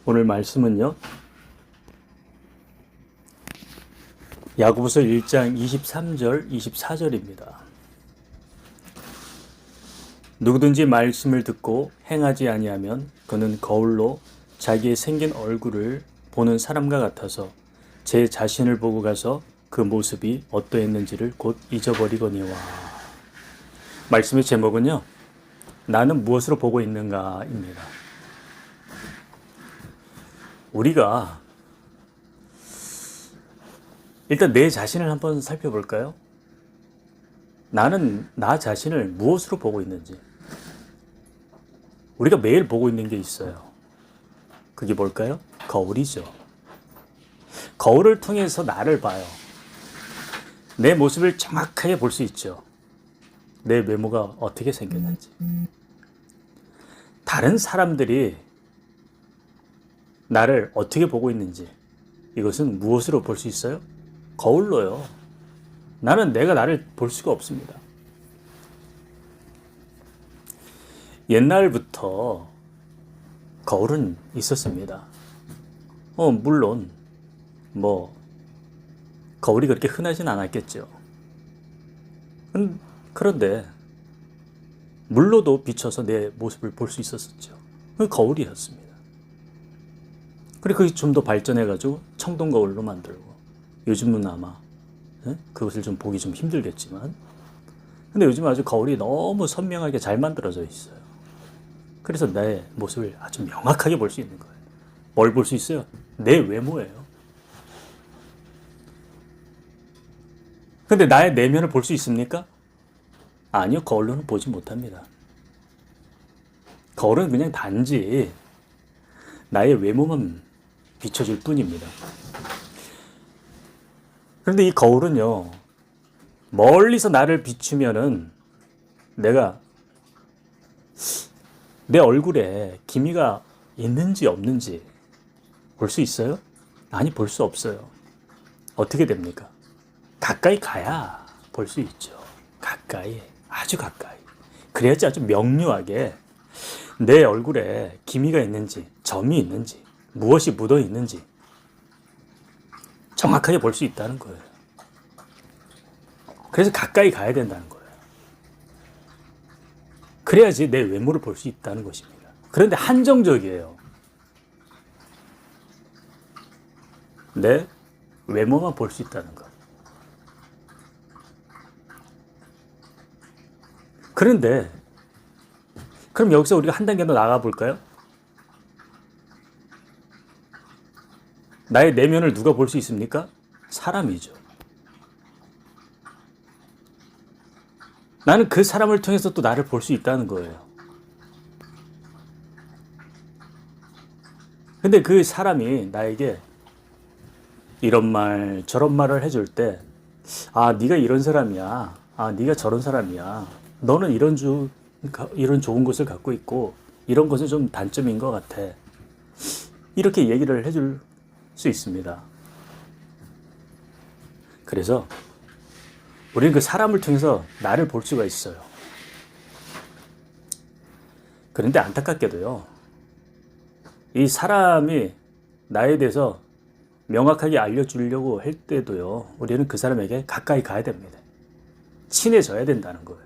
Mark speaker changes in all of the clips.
Speaker 1: 오늘 말씀은요, 야고보서 1장 23절, 24절입니다. 누구든지 말씀을 듣고 행하지 아니하면 그는 거울로 자기의 생긴 얼굴을 보는 사람과 같아서 제 자신을 보고 가서 그 모습이 어떠했는지를 곧 잊어버리거니와. 말씀의 제목은요, 나는 무엇으로 보고 있는가입니다. 우리가 일단 내 자신을 한번 살펴볼까요? 나는 나 자신을 무엇으로 보고 있는지. 우리가 매일 보고 있는 게 있어요. 그게 뭘까요? 거울이죠. 거울을 통해서 나를 봐요. 내 모습을 정확하게 볼 수 있죠. 내 외모가 어떻게 생겼는지. 다른 사람들이 나를 어떻게 보고 있는지, 이것은 무엇으로 볼 수 있어요? 거울로요. 나는 내가 나를 볼 수가 없습니다. 옛날부터 거울은 있었습니다. 물론 거울이 그렇게 흔하진 않았겠죠. 그런데 물로도 비춰서 내 모습을 볼 수 있었었죠. 그 거울이었습니다. 그리고 그게 좀 더 발전해가지고 청동 거울로 만들고, 요즘은 아마 그것을 좀 보기 좀 힘들겠지만, 근데 요즘 아주 거울이 너무 선명하게 잘 만들어져 있어요. 그래서 내 모습을 아주 명확하게 볼 수 있는 거예요. 뭘 볼 수 있어요? 내 외모예요. 근데 나의 내면을 볼 수 있습니까? 아니요, 거울로는 보지 못합니다. 거울은 그냥 단지 나의 외모만 비춰줄 뿐입니다. 그런데 이 거울은요, 멀리서 나를 비추면은 내가 내 얼굴에 기미가 있는지 없는지 볼 수 있어요? 아니, 볼 수 없어요. 어떻게 됩니까? 가까이 가야 볼 수 있죠. 가까이, 아주 가까이. 그래야지 아주 명료하게 내 얼굴에 기미가 있는지, 점이 있는지, 무엇이 묻어 있는지 정확하게 볼 수 있다는 거예요. 그래서 가까이 가야 된다는 거예요. 그래야지 내 외모를 볼 수 있다는 것입니다. 그런데 한정적이에요. 내 외모만 볼 수 있다는 것. 그런데 그럼 여기서 우리가 한 단계 더 나가 볼까요? 나의 내면을 누가 볼 수 있습니까? 사람이죠. 나는 그 사람을 통해서 또 나를 볼 수 있다는 거예요. 근데 그 사람이 나에게 이런 말 저런 말을 해줄 때, 네가 이런 사람이야. 네가 저런 사람이야. 너는 이런 좋은 것을 갖고 있고 이런 것은 좀 단점인 것 같아. 이렇게 얘기를 해줄 수 있습니다. 그래서 우리는 그 사람을 통해서 나를 볼 수가 있어요. 그런데 안타깝게도요, 이 사람이 나에 대해서 명확하게 알려주려고 할 때도요, 우리는 그 사람에게 가까이 가야 됩니다. 친해져야 된다는 거예요.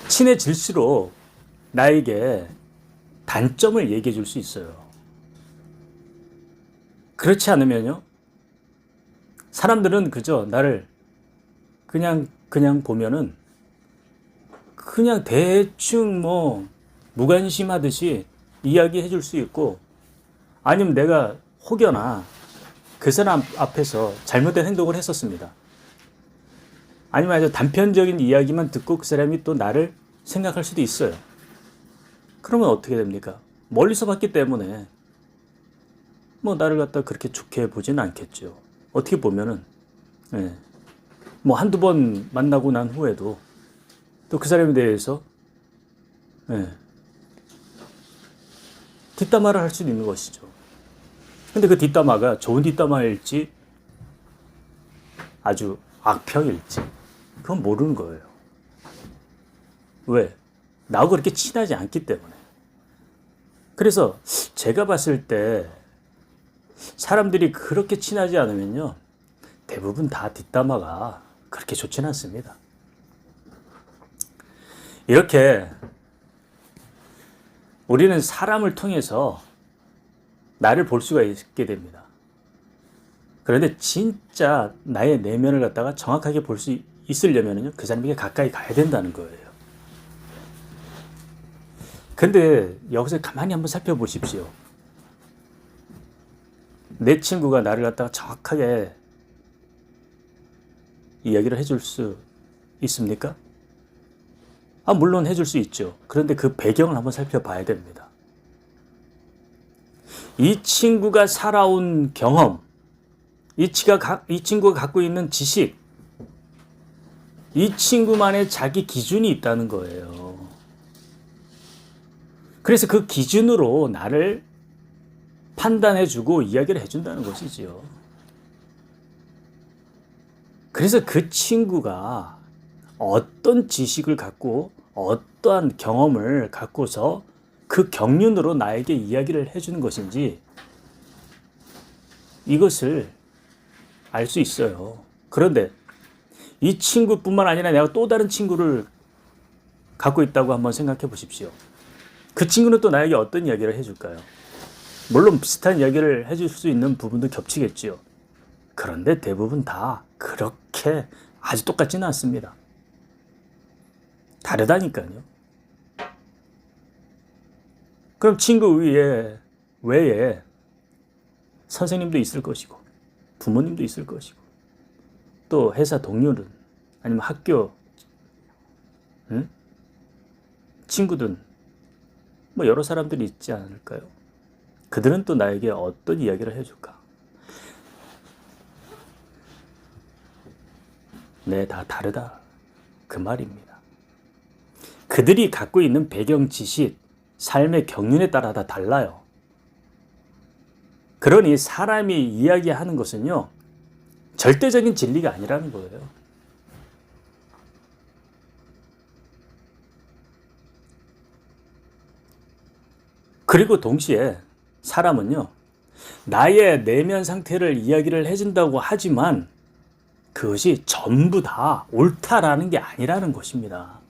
Speaker 1: 친해질수록 나에게 단점을 얘기해 줄 수 있어요. 그렇지 않으면요, 사람들은 그저 나를 그냥 보면은 그냥 대충 무관심하듯이 이야기해 줄 수 있고, 아니면 내가 혹여나 그 사람 앞에서 잘못된 행동을 했었습니다. 아니면 아주 단편적인 이야기만 듣고 그 사람이 또 나를 생각할 수도 있어요. 그러면 어떻게 됩니까? 멀리서 봤기 때문에 나를 갖다 그렇게 좋게 보지는 않겠죠. 어떻게 보면은 한두 번 만나고 난 후에도 또 그 사람에 대해서 뒷담화를 할 수도 있는 것이죠. 근데 그 뒷담화가 좋은 뒷담화일지 아주 악평일지 그건 모르는 거예요. 왜? 나하고 그렇게 친하지 않기 때문에. 그래서 제가 봤을 때 사람들이 그렇게 친하지 않으면요, 대부분 다 뒷담화가 그렇게 좋진 않습니다. 이렇게 우리는 사람을 통해서 나를 볼 수가 있게 됩니다. 그런데 진짜 나의 내면을 갖다가 정확하게 볼 수 있으려면요, 그 사람에게 가까이 가야 된다는 거예요. 근데 여기서 가만히 한번 살펴보십시오. 내 친구가 나를 갖다가 정확하게 이야기를 해줄 수 있습니까? 물론 해줄 수 있죠. 그런데 그 배경을 한번 살펴봐야 됩니다. 이 친구가 살아온 경험, 이 친구가 갖고 있는 지식, 이 친구만의 자기 기준이 있다는 거예요. 그래서 그 기준으로 나를 판단해주고 이야기를 해준다는 것이지요. 그래서 그 친구가 어떤 지식을 갖고 어떠한 경험을 갖고서 그 경륜으로 나에게 이야기를 해주는 것인지 이것을 알 수 있어요. 그런데 이 친구뿐만 아니라 내가 또 다른 친구를 갖고 있다고 한번 생각해 보십시오. 그 친구는 또 나에게 어떤 이야기를 해줄까요? 물론 비슷한 이야기를 해줄 수 있는 부분도 겹치겠지요. 그런데 대부분 다 그렇게 아주 똑같지는 않습니다. 다르다니까요. 그럼 친구 외에 선생님도 있을 것이고 부모님도 있을 것이고 또 회사 동료든 아니면 학교 친구든 뭐 여러 사람들이 있지 않을까요? 그들은 또 나에게 어떤 이야기를 해줄까? 네, 다 다르다. 그 말입니다. 그들이 갖고 있는 배경 지식, 삶의 경륜에 따라 다 달라요. 그러니 사람이 이야기하는 것은요, 절대적인 진리가 아니라는 거예요. 그리고 동시에 사람은요, 나의 내면 상태를 이야기를 해준다고 하지만 그것이 전부 다 옳다라는 게 아니라는 것입니다.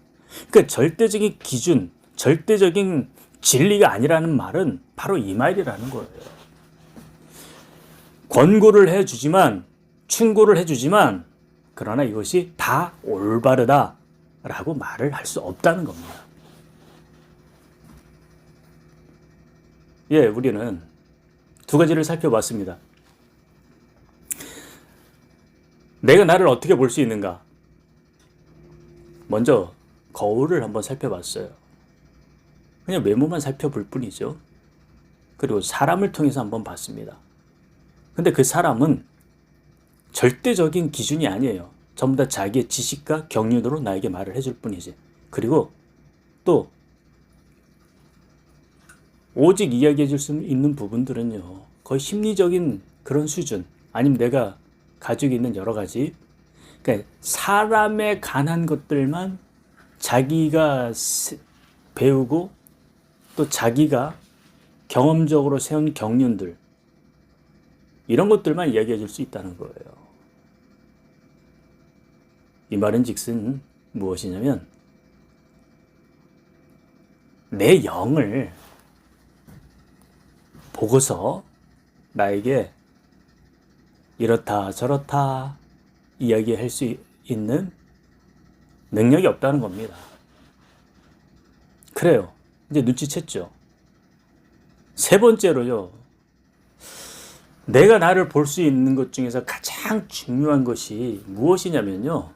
Speaker 1: 그러니까 절대적인 기준, 절대적인 진리가 아니라는 말은 바로 이 말이라는 거예요. 권고를 해주지만, 충고를 해주지만, 그러나 이것이 다 올바르다라고 말을 할 수 없다는 겁니다. 예, 우리는 두 가지를 살펴봤습니다. 내가 나를 어떻게 볼 수 있는가? 먼저 거울을 한번 살펴봤어요. 그냥 외모만 살펴볼 뿐이죠. 그리고 사람을 통해서 한번 봤습니다. 근데 그 사람은 절대적인 기준이 아니에요. 전부 다 자기의 지식과 경륜으로 나에게 말을 해줄 뿐이지. 그리고 또 오직 이야기해 줄 수 있는 부분들은요, 거의 심리적인 그런 수준, 아니면 내가 가지고 있는 여러 가지, 그러니까 사람에 관한 것들만 자기가 배우고 또 자기가 경험적으로 세운 경륜들, 이런 것들만 이야기해 줄 수 있다는 거예요. 이 말은 즉슨 무엇이냐면, 내 영을 보고서 나에게 이렇다 저렇다 이야기할 수 있는 능력이 없다는 겁니다. 그래요. 이제 눈치챘죠. 세 번째로요, 내가 나를 볼 수 있는 것 중에서 가장 중요한 것이 무엇이냐면요,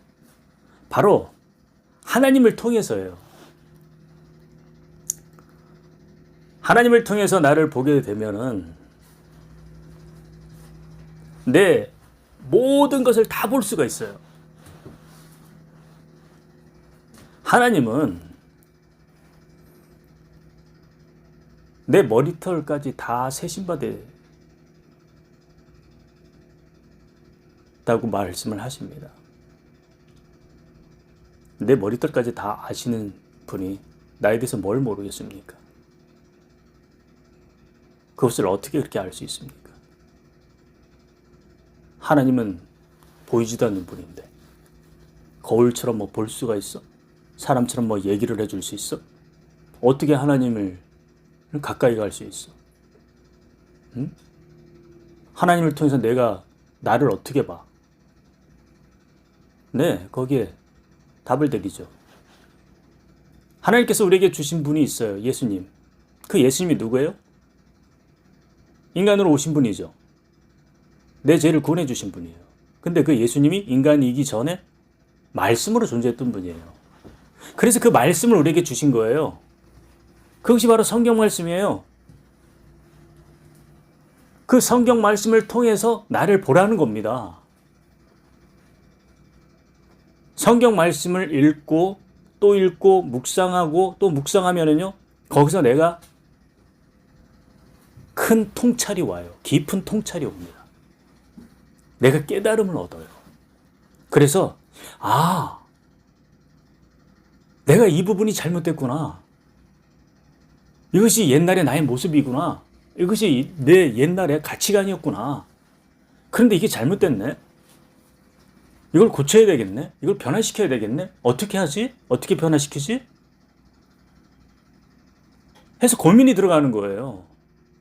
Speaker 1: 바로 하나님을 통해서예요. 하나님을 통해서 나를 보게 되면은 내 모든 것을 다 볼 수가 있어요. 하나님은 내 머리털까지 다 세심받았다고 말씀을 하십니다. 내 머리털까지 다 아시는 분이 나에 대해서 뭘 모르겠습니까? 그것을 어떻게 그렇게 알 수 있습니까? 하나님은 보이지도 않는 분인데 거울처럼 뭐 볼 수가 있어? 사람처럼 뭐 얘기를 해줄 수 있어? 어떻게 하나님을 가까이 갈 수 있어? 응? 하나님을 통해서 내가 나를 어떻게 봐? 네, 거기에 답을 드리죠. 하나님께서 우리에게 주신 분이 있어요. 예수님. 그 예수님이 누구예요? 인간으로 오신 분이죠. 내 죄를 구원해 주신 분이에요. 근데 그 예수님이 인간이기 전에 말씀으로 존재했던 분이에요. 그래서 그 말씀을 우리에게 주신 거예요. 그것이 바로 성경 말씀이에요. 그 성경 말씀을 통해서 나를 보라는 겁니다. 성경 말씀을 읽고 또 읽고 묵상하고 또 묵상하면은요, 거기서 내가 큰 통찰이 와요. 깊은 통찰이 옵니다. 내가 깨달음을 얻어요. 그래서 내가 이 부분이 잘못됐구나. 이것이 옛날의 나의 모습이구나. 이것이 내 옛날의 가치관이었구나. 그런데 이게 잘못됐네. 이걸 고쳐야 되겠네. 이걸 변화시켜야 되겠네. 어떻게 하지? 어떻게 변화시키지? 해서 고민이 들어가는 거예요.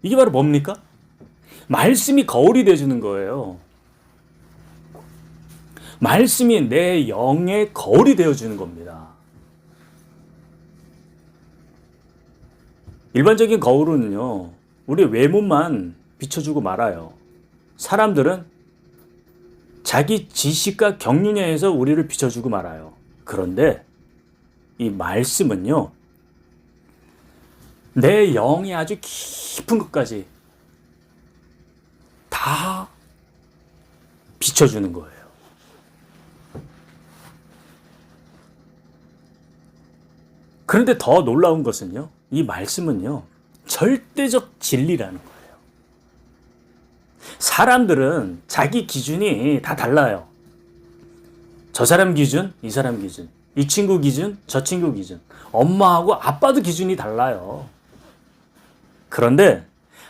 Speaker 1: 이게 바로 뭡니까? 말씀이 거울이 되어주는 거예요. 말씀이 내 영의 거울이 되어주는 겁니다. 일반적인 거울은요, 우리 외모만 비춰주고 말아요. 사람들은 자기 지식과 경륜에서 우리를 비춰주고 말아요. 그런데 이 말씀은요, 내 영이 아주 깊은 것까지 다 비춰주는 거예요. 그런데 더 놀라운 것은요, 이 말씀은요, 절대적 진리라는 거예요. 사람들은 자기 기준이 다 달라요. 저 사람 기준, 이 사람 기준, 이 친구 기준, 저 친구 기준, 엄마하고 아빠도 기준이 달라요. 그런데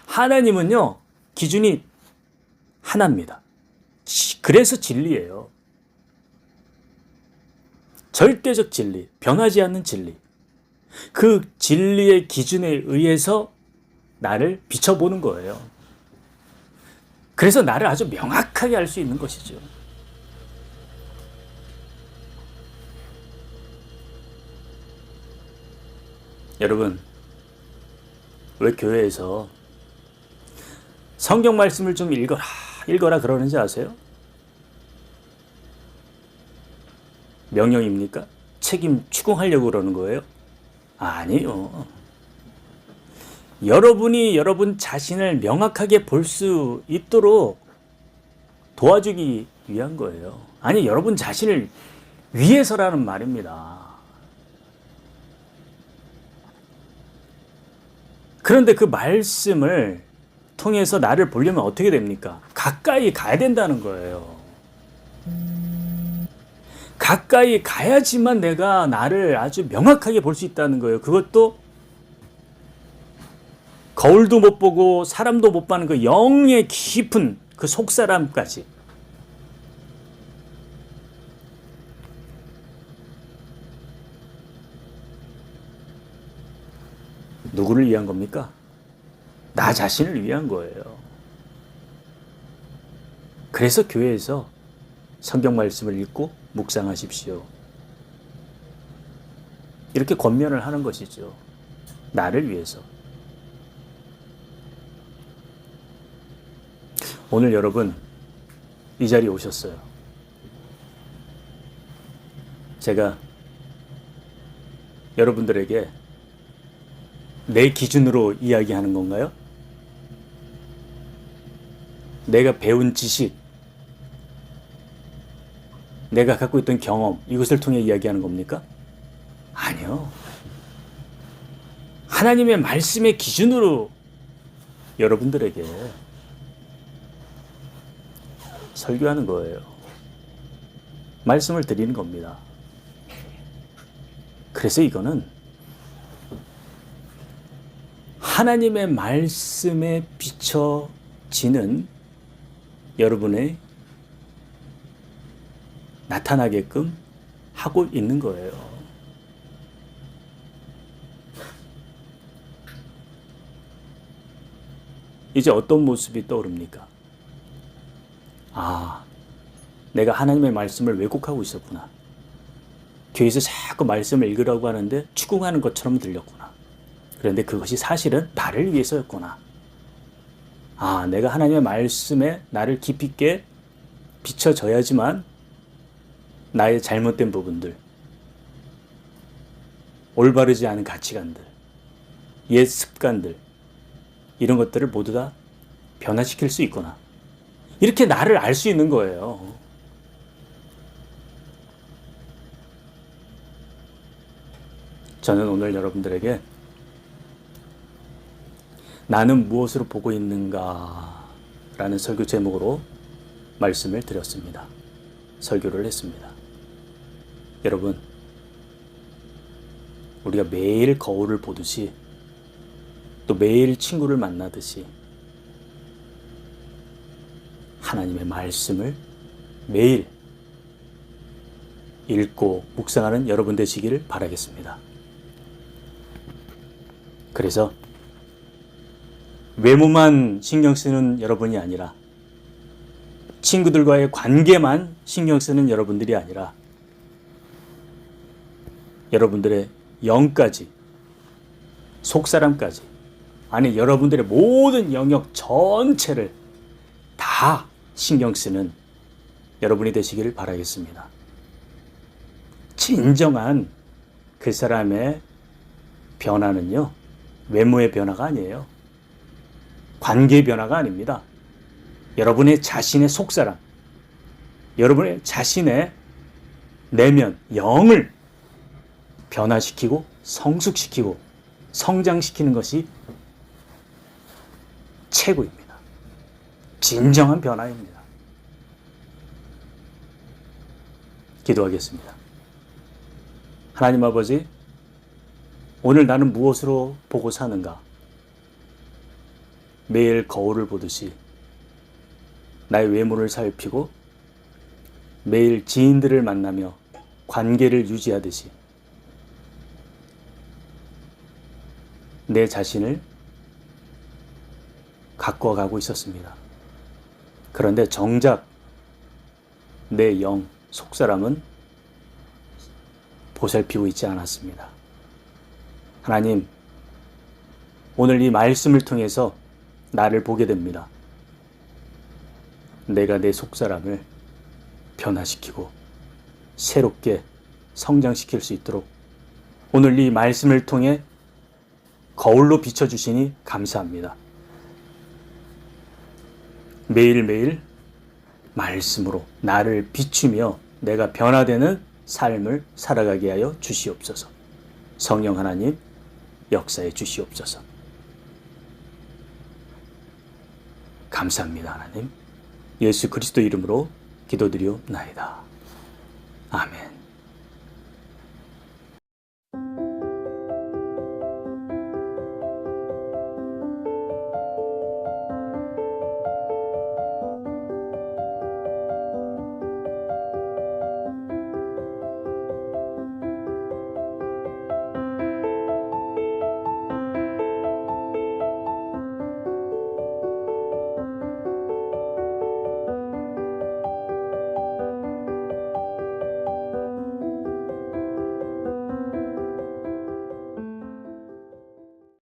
Speaker 1: 하나님은요, 기준이 하나입니다. 그래서 진리예요. 절대적 진리, 변하지 않는 진리. 그 진리의 기준에 의해서 나를 비춰보는 거예요. 그래서 나를 아주 명확하게 알 수 있는 것이죠. 여러분, 왜 교회에서 성경 말씀을 좀 읽어라 그러는지 아세요? 명령입니까? 책임 추궁하려고 그러는 거예요? 아니요. 여러분이 여러분 자신을 명확하게 볼 수 있도록 도와주기 위한 거예요. 아니, 여러분 자신을 위해서라는 말입니다. 그런데 그 말씀을 통해서 나를 보려면 어떻게 됩니까? 가까이 가야 된다는 거예요. 가까이 가야지만 내가 나를 아주 명확하게 볼 수 있다는 거예요. 그것도 거울도 못 보고 사람도 못 보는 그 영의 깊은 그 속사람까지. 누구를 위한 겁니까? 나 자신을 위한 거예요. 그래서 교회에서 성경 말씀을 읽고 묵상하십시오. 이렇게 권면을 하는 것이죠. 나를 위해서. 오늘 여러분 이 자리에 오셨어요. 제가 여러분들에게 내 기준으로 이야기하는 건가요? 내가 배운 지식, 내가 갖고 있던 경험, 이것을 통해 이야기하는 겁니까? 아니요. 하나님의 말씀의 기준으로 여러분들에게 설교하는 거예요. 말씀을 드리는 겁니다. 그래서 이거는 하나님의 말씀에 비춰지는 여러분의 나타나게끔 하고 있는 거예요. 이제 어떤 모습이 떠오릅니까? 아, 내가 하나님의 말씀을 왜곡하고 있었구나. 교회에서 자꾸 말씀을 읽으라고 하는데 추궁하는 것처럼 들렸구나. 그런데 그것이 사실은 나를 위해서였구나. 아, 내가 하나님의 말씀에 나를 깊이 있게 비춰져야지만 나의 잘못된 부분들, 올바르지 않은 가치관들, 옛 습관들, 이런 것들을 모두 다 변화시킬 수 있구나. 이렇게 나를 알 수 있는 거예요. 저는 오늘 여러분들에게 나는 무엇으로 보고 있는가 라는 설교 제목으로 말씀을 드렸습니다. 설교를 했습니다. 여러분, 우리가 매일 거울을 보듯이 또 매일 친구를 만나듯이 하나님의 말씀을 매일 읽고 묵상하는 여러분 되시기를 바라겠습니다. 그래서 외모만 신경 쓰는 여러분이 아니라 친구들과의 관계만 신경 쓰는 여러분들이 아니라 여러분들의 영까지, 속사람까지, 아니 여러분들의 모든 영역 전체를 다 신경 쓰는 여러분이 되시기를 바라겠습니다. 진정한 그 사람의 변화는요, 외모의 변화가 아니에요. 관계의 변화가 아닙니다. 여러분의 자신의 속사람, 여러분의 자신의 내면, 영을 변화시키고 성숙시키고 성장시키는 것이 최고입니다. 진정한 변화입니다. 기도하겠습니다. 하나님 아버지, 오늘 나는 무엇으로 보고 사는가? 매일 거울을 보듯이 나의 외모를 살피고 매일 지인들을 만나며 관계를 유지하듯이 내 자신을 가꾸어가고 있었습니다. 그런데 정작 내 영, 속사람은 보살피고 있지 않았습니다. 하나님, 오늘 이 말씀을 통해서 나를 보게 됩니다. 내가 내 속사람을 변화시키고 새롭게 성장시킬 수 있도록 오늘 이 말씀을 통해 거울로 비춰주시니 감사합니다. 매일매일 말씀으로 나를 비추며 내가 변화되는 삶을 살아가게 하여 주시옵소서. 성령 하나님, 역사해 주시옵소서. 감사합니다, 하나님. 예수 그리스도 이름으로 기도드리옵나이다. 아멘.